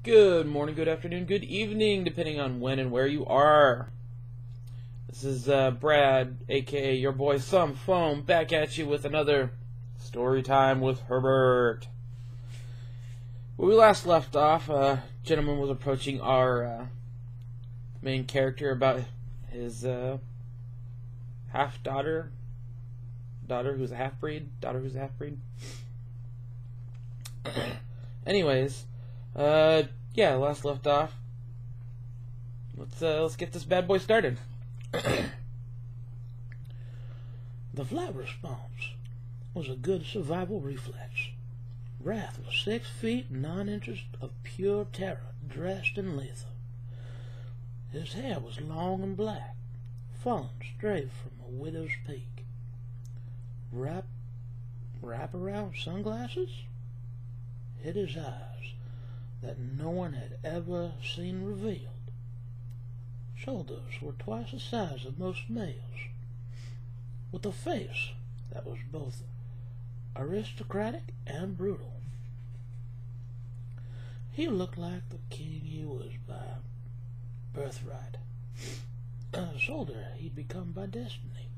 Good morning, good afternoon, good evening, depending on when and where you are. This is Brad, aka your boy Some Foam, back at you with another story time with Herbert. When we last left off, a gentleman was approaching our main character about his daughter who's a half-breed. Anyways, yeah, last left off. Let's get this bad boy started. The flight response was a good survival reflex. Wrath was 6 feet 9 inches of pure terror, dressed in lethal. His hair was long and black, falling straight from a widow's peak. Wrap-around sunglasses hid his eyes that no one had ever seen revealed. Shoulders were twice the size of most males, with a face that was both aristocratic and brutal. He looked like the king he was by birthright, a soldier he'd become by destiny.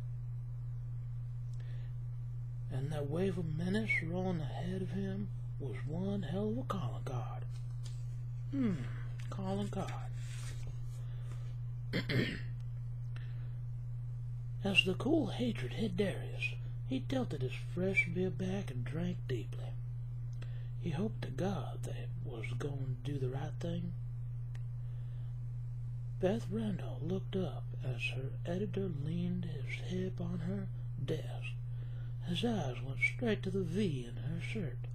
And that wave of menace rolling ahead of him was one hell of a calling card. Calling card. As the cool hatred hit Darius, he tilted his fresh beer back and drank deeply. He hoped to God that it was going to do the right thing. Beth Randall looked up as her editor leaned his hip on her desk. His eyes went straight to the V in her shirt.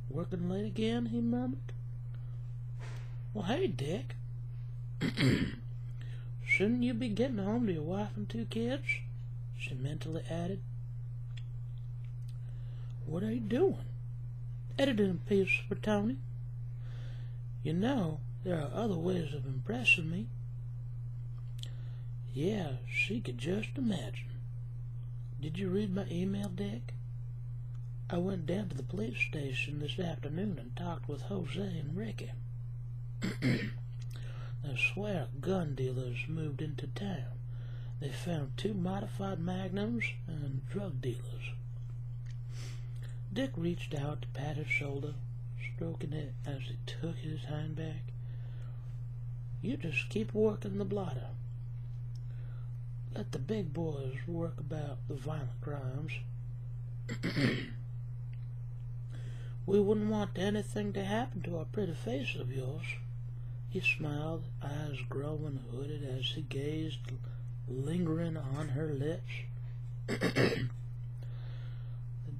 "Working late again?" he murmured. "Well, hey, Dick. Shouldn't you be getting home to your wife and 2 kids?" she mentally added. "What are you doing?" "Editing a piece for Tony. You know, there are other ways of impressing me." Yeah, she could just imagine. "Did you read my email, Dick? I went down to the police station this afternoon and talked with Jose and Ricky. They swear gun dealers moved into town. They found 2 modified magnums and drug dealers." Dick reached out to pat his shoulder, stroking it as he took his hand back. "You just keep working the blotter. Let the big boys work about the violent crimes. We wouldn't want anything to happen to our pretty face of yours." He smiled, eyes growing hooded as he gazed lingering on her lips.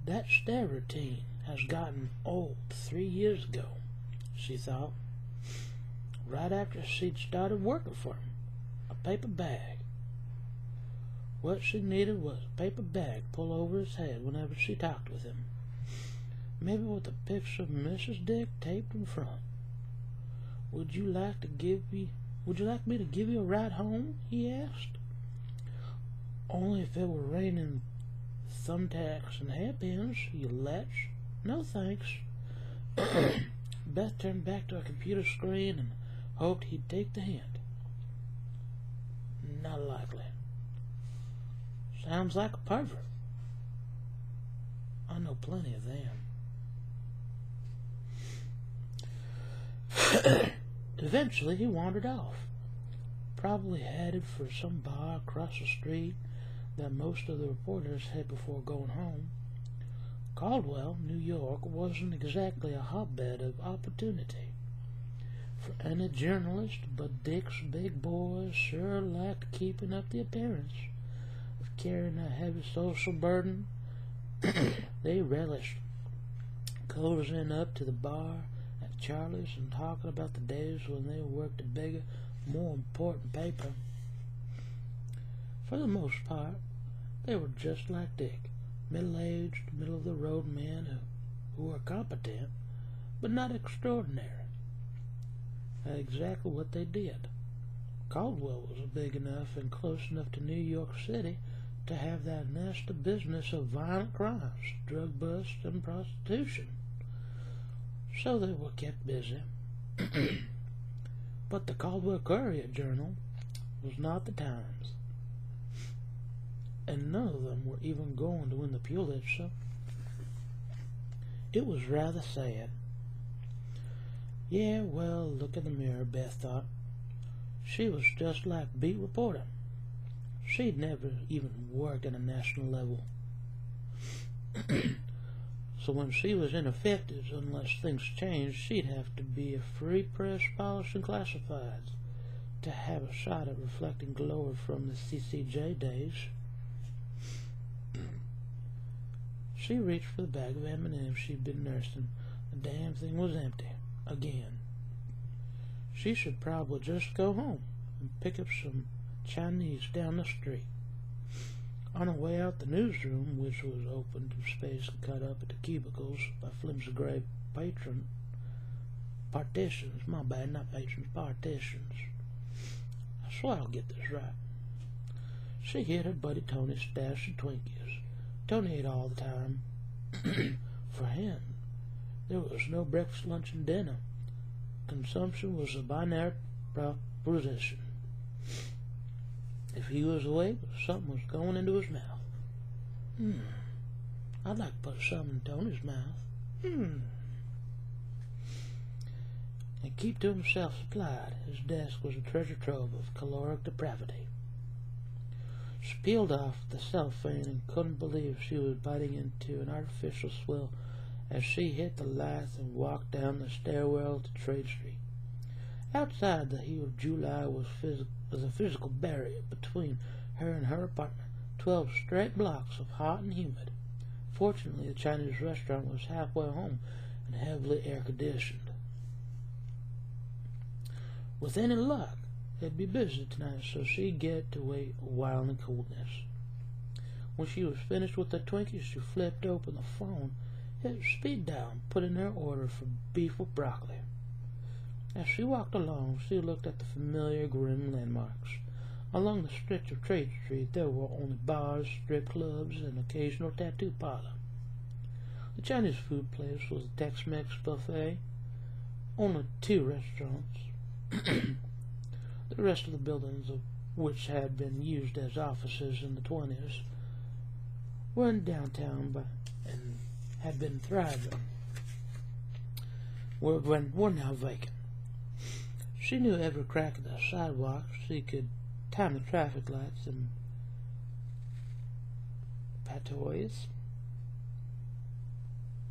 "That stare routine has gotten old 3 years ago," she thought, right after she'd started working for him. A paper bag. What she needed was a paper bag pulled over his head whenever she talked with him, maybe with a picture of Mrs. Dick taped in front. Would you like me to give you a ride home?" he asked. "Only if it were raining thumbtacks and hairpins, you lech." "No, thanks." Beth turned back to her computer screen and hoped he'd take the hint. "Not likely. Sounds like a pervert. I know plenty of them." Eventually he wandered off, probably headed for some bar across the street that most of the reporters hit before going home. Caldwell, New York, wasn't exactly a hotbed of opportunity for any journalist, but Dick's big boys sure liked keeping up the appearance of carrying a heavy social burden. They relished cozying up to the bar at Charlie's and talking about the days when they worked a bigger, more important paper. For the most part, they were just like Dick, middle-aged, middle-of-the-road men who were competent, but not extraordinary at exactly what they did. Caldwell was big enough and close enough to New York City to have that nest of business of violent crimes, drug busts, and prostitution. So they were kept busy. But the Caldwell Courier-Journal was not the Times, and none of them were even going to win the Pulitzer. It was rather sad. Yeah, well, look in the mirror, Beth thought. She was just like beat reporter. She'd never even worked at a national level. So when she was ineffective, unless things changed, she'd have to be a free press polishing classifieds to have a shot at reflecting glory from the CCJ days. She reached for the bag of M&Ms she'd been nursing. The damn thing was empty. Again. She should probably just go home and pick up some Chinese down the street. On her way out the newsroom, which was open to space and cut up into cubicles by flimsy gray partitions. My bad, not patrons, partitions. I swear I'll get this right. She hit her buddy Tony's stash of Twinkies. Tony ate all the time. For him, there was no breakfast, lunch, and dinner. Consumption was a binary proposition. If he was awake, something was going into his mouth. I'd like to put something in Tony's mouth. And keep to himself supplied. His desk was a treasure trove of caloric depravity. She peeled off the cellophane and couldn't believe she was biting into an artificial swill as she hit the lights and walked down the stairwell to Trade Street. Outside, the heat of July was a physical barrier between her and her apartment, 12 straight blocks of hot and humid. Fortunately, the Chinese restaurant was halfway home and heavily air-conditioned. With any luck, it'd be busy tonight, so she'd get to wait a while in coolness. When she was finished with the Twinkies, she flipped open the phone, hit speed dial, and put in her order for beef with broccoli. As she walked along, she looked at the familiar grim landmarks. Along the stretch of Trade Street, there were only bars, strip clubs, and an occasional tattoo parlor. The Chinese food place was a Tex-Mex buffet. Only 2 restaurants. The rest of the buildings, of which had been used as offices in the 1920s, were in downtown and had been thriving, were now vacant. She knew every crack of the sidewalk. She could time the traffic lights and patois,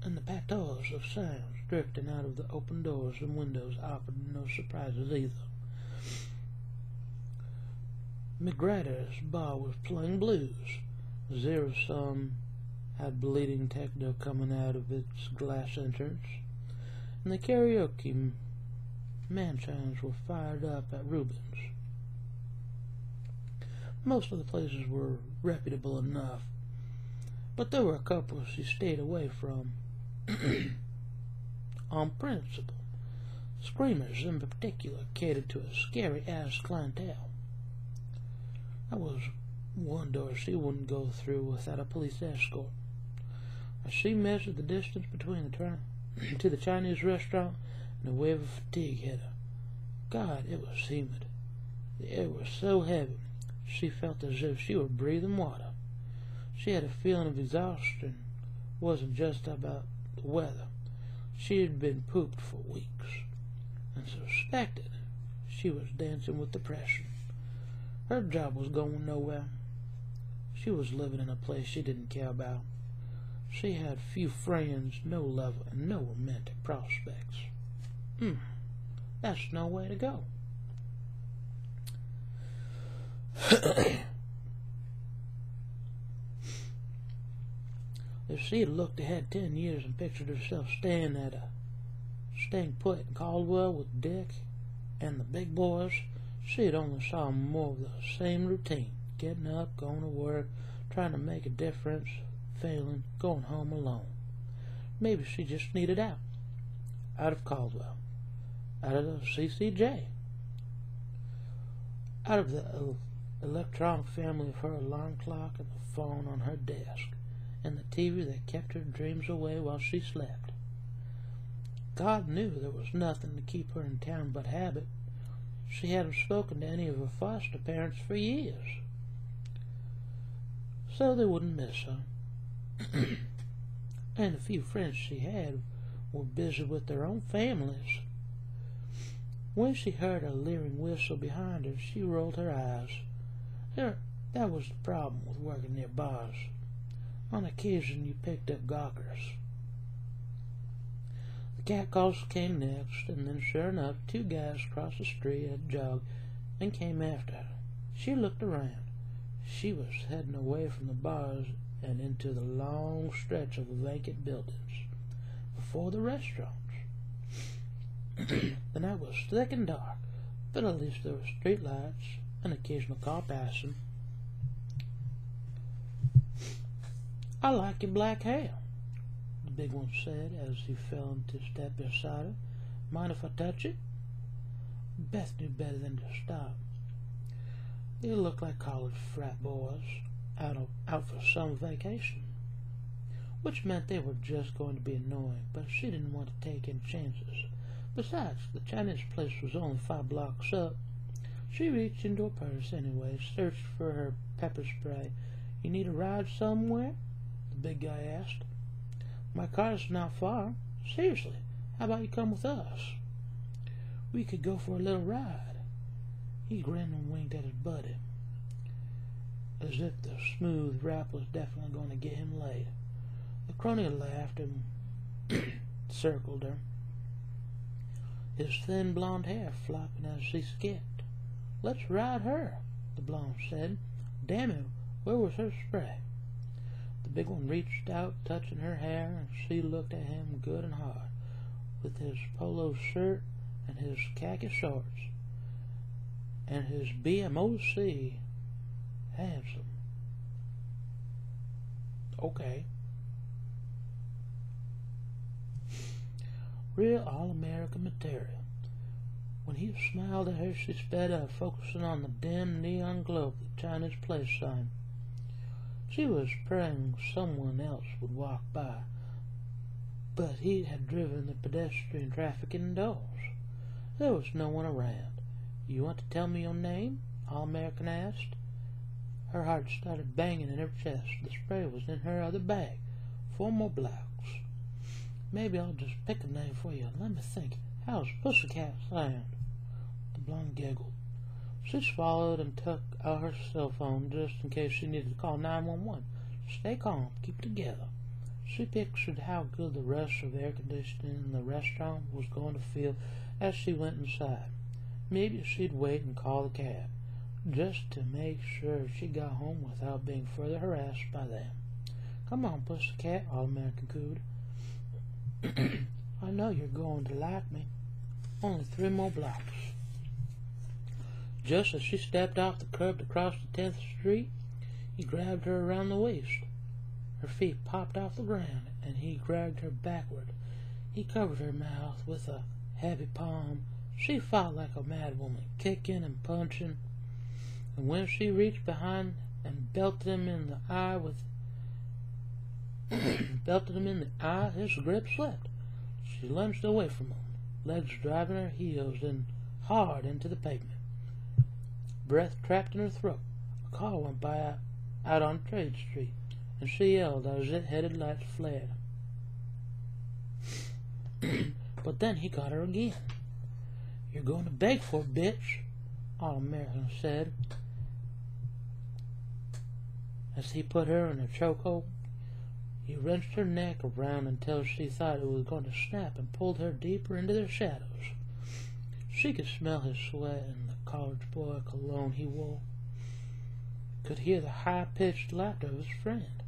and the patois of sounds drifting out of the open doors and windows offered no surprises either. McGratter's bar was playing blues. Zero Sum had bleeding techno coming out of its glass entrance, and the karaoke man-chimes were fired up at Rubens. Most of the places were reputable enough, but there were a couple she stayed away from on principle. Screamers, in particular, catered to a scary-ass clientele. There was one door she wouldn't go through without a police escort. As she measured the distance between to the Chinese restaurant, and a wave of fatigue hit her. God, it was humid. The air was so heavy, she felt as if she were breathing water. She had a feeling of exhaustion. It wasn't just about the weather. She had been pooped for weeks, and suspected she was dancing with depression. Her job was going nowhere. She was living in a place she didn't care about. She had few friends, no love, and no romantic prospects. That's no way to go. If she had looked ahead 10 years and pictured herself staying put in Caldwell with Dick and the big boys, she had only saw more of the same routine. Getting up, going to work, trying to make a difference, failing, going home alone. Maybe she just needed out. Out of Caldwell. Out of the CCJ. Out of the electronic family of her alarm clock and the phone on her desk, and the TV that kept her dreams away while she slept. God knew there was nothing to keep her in town but habit. She hadn't spoken to any of her foster parents for years, so they wouldn't miss her. And the few friends she had were busy with their own families. When she heard a leering whistle behind her, she rolled her eyes. That was the problem with working near bars. On occasion you picked up gawkers. The catcalls came next, and then sure enough 2 guys crossed the street at a jog and came after her. She looked around. She was heading away from the bars and into the long stretch of vacant buildings before the restaurants. The night was thick and dark, but at least there were street lights, an occasional car passing. "I like your black hair," the big one said as he fell into step beside her. "Mind if I touch it?" Beth knew better than to stop. They looked like college frat boys out for summer vacation, which meant they were just going to be annoying, but she didn't want to take any chances. Besides, the Chinese place was only 5 blocks up. She reached into her purse anyway, searched for her pepper spray. "You need a ride somewhere?" the big guy asked. "My car's not far. Seriously, how about you come with us? We could go for a little ride." He grinned and winked at his buddy, as if the smooth rap was definitely going to get him laid. The crony laughed and circled her, his thin blonde hair flopping as he skipped. "Let's ride her," the blonde said. "Damn it, where was her spray?" The big one reached out, touching her hair, and she looked at him good and hard, with his polo shirt and his khaki shorts, and his BMOC. Handsome. Okay. Real all-American material. When he smiled at her, she sped up, focusing on the dim neon glow of the Chinese place sign. She was praying someone else would walk by, but he had driven the pedestrian traffic indoors. There was no one around. "You want to tell me your name?" All-American asked. Her heart started banging in her chest. The spray was in her other bag. 4 more blocks. "Maybe I'll just pick a name for you. Let me think. How's Pussycat sound?" The blonde giggled. She swallowed and took out her cell phone just in case she needed to call 911. Stay calm. Keep it together. She pictured how good the rush of air conditioning in the restaurant was going to feel as she went inside. Maybe she'd wait and call the cab, just to make sure she got home without being further harassed by them. "Come on, Pussycat," All-American cooed. "I know you're going to like me. Only 3 more blocks." Just as she stepped off the curb to cross the 10th Street, he grabbed her around the waist. Her feet popped off the ground, and he dragged her backward. He covered her mouth with a heavy palm. She fought like a mad woman, kicking and punching, and when she reached behind and belted him in the eye, his grip slipped. She lunged away from him, legs driving her heels in hard into the pavement, breath trapped in her throat. A car went by out on Trade Street, and she yelled as its headlights flared. But then he got her again. "You're going to beg for it, bitch," All-American said, as he put her in a chokehold. He wrenched her neck around until she thought it was going to snap and pulled her deeper into the shadows. She could smell his sweat and the college boy cologne he wore. Could hear the high-pitched laughter of his friend.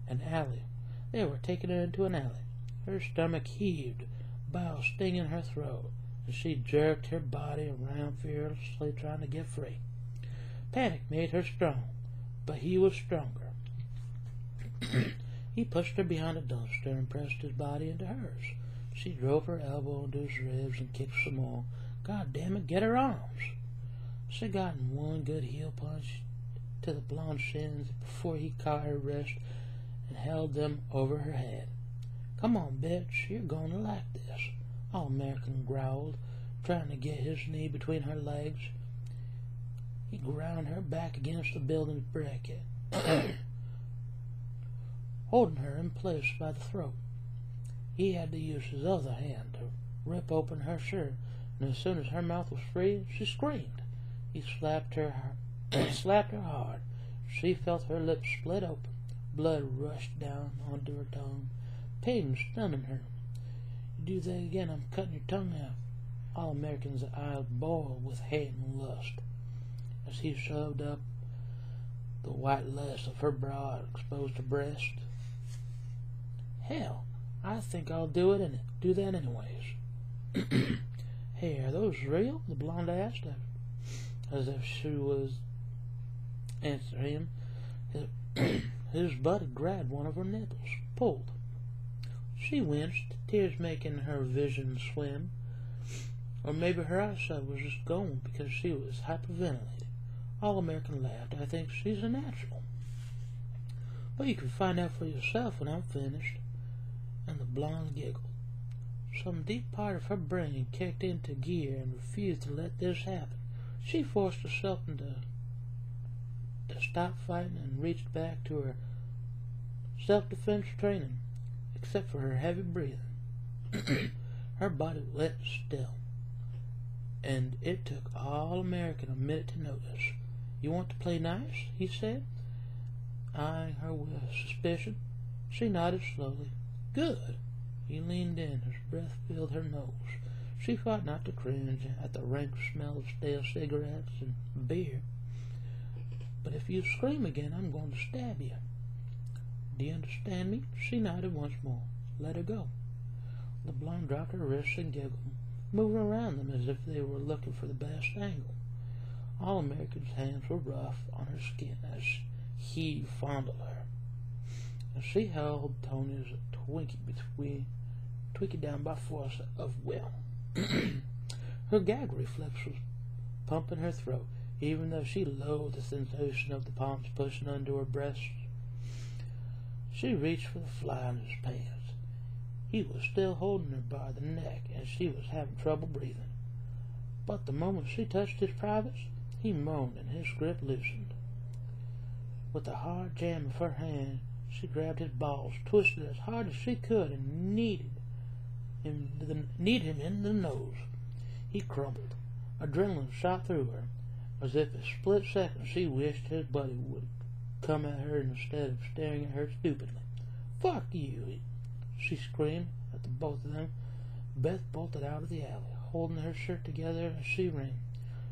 An alley. They were taking her into an alley. Her stomach heaved, bile stinging her throat, and she jerked her body around fearlessly, trying to get free. Panic made her strong, but he was stronger. He pushed her behind a dumpster and pressed his body into hers. She drove her elbow into his ribs and kicked some more. God damn it, get her arms! She got in one good heel punch to the blonde shins before he caught her wrist and held them over her head. "Come on, bitch, you're going to like this," All-American growled, trying to get his knee between her legs. He ground her back against the building's bracket, holding her in place by the throat. He had to use his other hand to rip open her shirt, and as soon as her mouth was free, she screamed. He slapped her hard. She felt her lips split open. Blood rushed down onto her tongue, pain stunning her. You do that again, I'm cutting your tongue out. All Americans' eyes boiled with hate and lust as he shoved up the white lace of her bra and exposed her breast. Hell, I think I'll do that anyways. Hey, are those real? The blonde asked, as if she was answering him. His buddy grabbed one of her nipples, pulled. She winced, tears making her vision swim. Or maybe her eyesight was just going because she was hyperventilating. All American laughed. I think she's a natural. But you can find out for yourself when I'm finished. And the blonde giggled. Some deep part of her brain kicked into gear and refused to let this happen. She forced herself to stop fighting and reached back to her self-defense training, except for her heavy breathing. Her body went still, and it took all American a minute to notice. You want to play nice? He said, eyeing her with suspicion. She nodded slowly. Good. He leaned in. His breath filled her nose. She fought not to cringe at the rank smell of stale cigarettes and beer. But if you scream again, I'm going to stab you. Do you understand me? She nodded once more. Let her go. The blonde dropped her wrists and giggled, moving around them as if they were looking for the best angle. All American's hands were rough on her skin as he fondled her, and she held Tony's Twinkie down by force of will. Her gag reflex was pumping her throat, even though she loathed the sensation of the palms pushing under her breasts. She reached for the fly in his pants. He was still holding her by the neck, and she was having trouble breathing. But the moment she touched his privates, he moaned and his grip loosened. With a hard jam of her hand, she grabbed his balls, twisted as hard as she could, and kneed him in the nose. He crumbled. Adrenaline shot through her. As if a split second she wished his buddy would come at her instead of staring at her stupidly. Fuck you, she screamed at the both of them. Beth bolted out of the alley, holding her shirt together as she ran.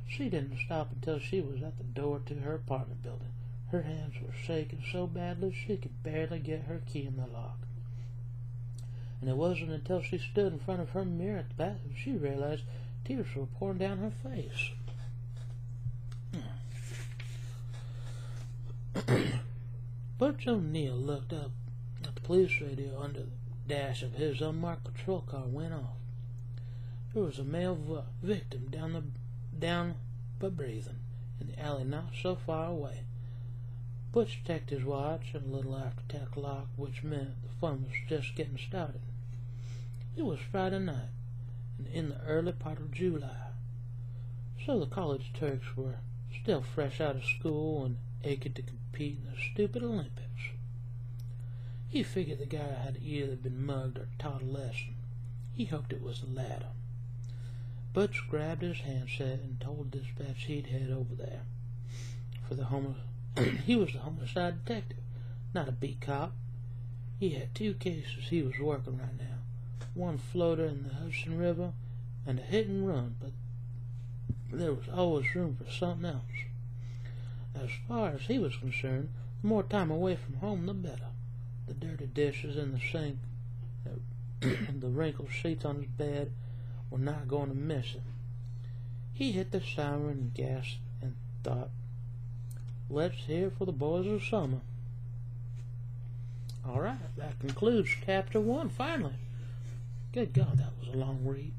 She didn't stop until she was at the door to her apartment building. Her hands were shaking so badly she could barely get her key in the lock. And it wasn't until she stood in front of her mirror at the bathroom she realized tears were pouring down her face. Butch O'Neill looked up at the police radio under the dash of his unmarked patrol car went off. There was a male victim down but breathing in the alley not so far away. Butch checked his watch at a little after 10 o'clock, which meant the fun was just getting started. It was Friday night, and in the early part of July, so the college Turks were still fresh out of school and aching to compete in the stupid Olympics. He figured the guy had either been mugged or taught a lesson. He hoped it was the latter. Butch grabbed his handset and told dispatch he'd head over there for the he was the homicide detective, not a beat cop. He had 2 cases he was working right now. One floater in the Hudson River and a hit and run, but there was always room for something else. As far as he was concerned, the more time away from home, the better. The dirty dishes in the sink, the wrinkled sheets on his bed were not going to miss him. He hit the siren and gasped and thought, let's hear for the boys of summer. Alright, that concludes chapter 1, finally. Good God, that was a long read.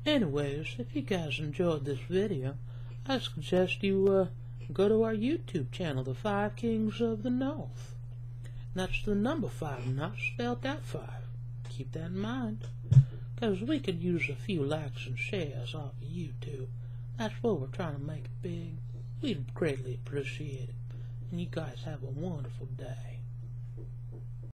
Anyways, if you guys enjoyed this video, I suggest you go to our YouTube channel, The 5 Kings of the North. And that's the number 5, not spelled out 5. Keep that in mind. 'cause we could use a few likes and shares off of YouTube. That's what we're trying to make it big. We'd greatly appreciate it. And you guys have a wonderful day.